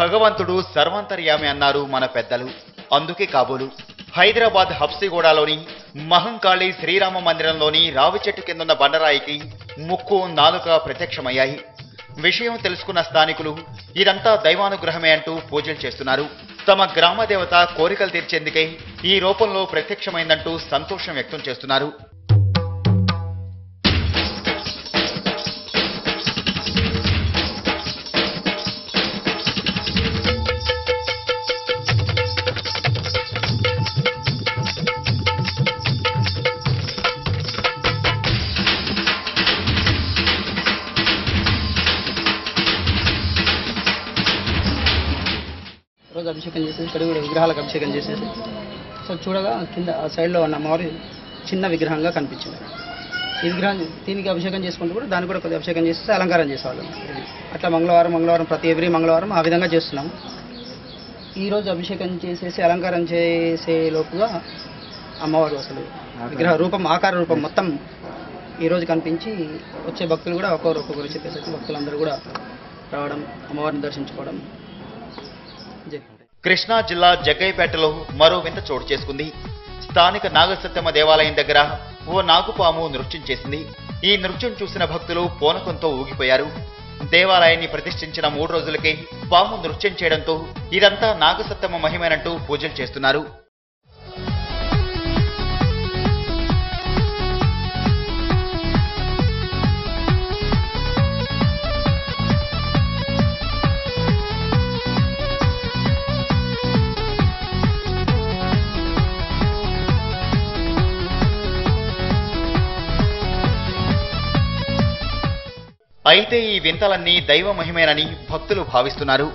భగవంతుడు సర్వాంతర్యామి అన్నారు మన పెద్దలు. అందుకే కాబోలు హైదరాబాద్ హబ్సిగూడలోని మహంకాళి శ్రీరామ మందిరంలోని రావి చెట్టు కిందున్న బండరాయికి ముక్కు నాలుక ప్రత్యక్షమయ్యాయి. విషయం తెలుసుకున్న స్థానికులు ఇదంతా దైవానుగ్రహమే అంటూ పూజలు చేస్తున్నారు. తమ గ్రామ దేవత కోరికలు తీర్చేందుకే ఈ రూపంలో ప్రత్యక్షమైందంటూ సంతోషం వ్యక్తం చేస్తున్నారు. రోజు అభిషేకం చేసేసి ఇక్కడ కూడా విగ్రహాలకు అభిషేకం చేసేసి సో చూడగా కింద ఆ సైడ్లో ఉన్న అమ్మవారి చిన్న విగ్రహంగా కనిపించింది. ఈ విగ్రహం దీనికి అభిషేకం చేసుకుంటూ కూడా దానికి కూడా కొద్దిగా అభిషేకం చేస్తే అలంకారం చేసేవాళ్ళం. అట్లా మంగళవారం ప్రతి ఎవ్రీ మంగళవారం ఆ విధంగా చేస్తున్నాము. ఈరోజు అభిషేకం చేసేసి అలంకారం చేసే లోపుగా అమ్మవారు అసలు విగ్రహ రూపం ఆకార రూపం మొత్తం ఈరోజు కనిపించి వచ్చే భక్తులు కూడా ఒక్కొక్కరు చెప్పేసి భక్తులందరూ కూడా రావడం అమ్మవారిని దర్శించుకోవడం. కృష్ణా జిల్లా జగ్గయ్యపేటలో మరో వింత చోటు చేసుకుంది. స్థానిక నాగసత్తమ్మ దేవాలయం దగ్గర ఓ నాగుపాము నృత్యం చేసింది. ఈ నృత్యం చూసిన భక్తులు పూనకంతో ఊగిపోయారు. దేవాలయాన్ని ప్రతిష్ఠించిన 3 రోజులకే పాము నృత్యం చేయడంతో ఇదంతా నాగసత్తమ్మ మహిమేనంటూ పూజలు చేస్తున్నారు. అయితే ఈ వింతలన్నీ దైవ మహిమేనని భక్తులు భావిస్తున్నారు.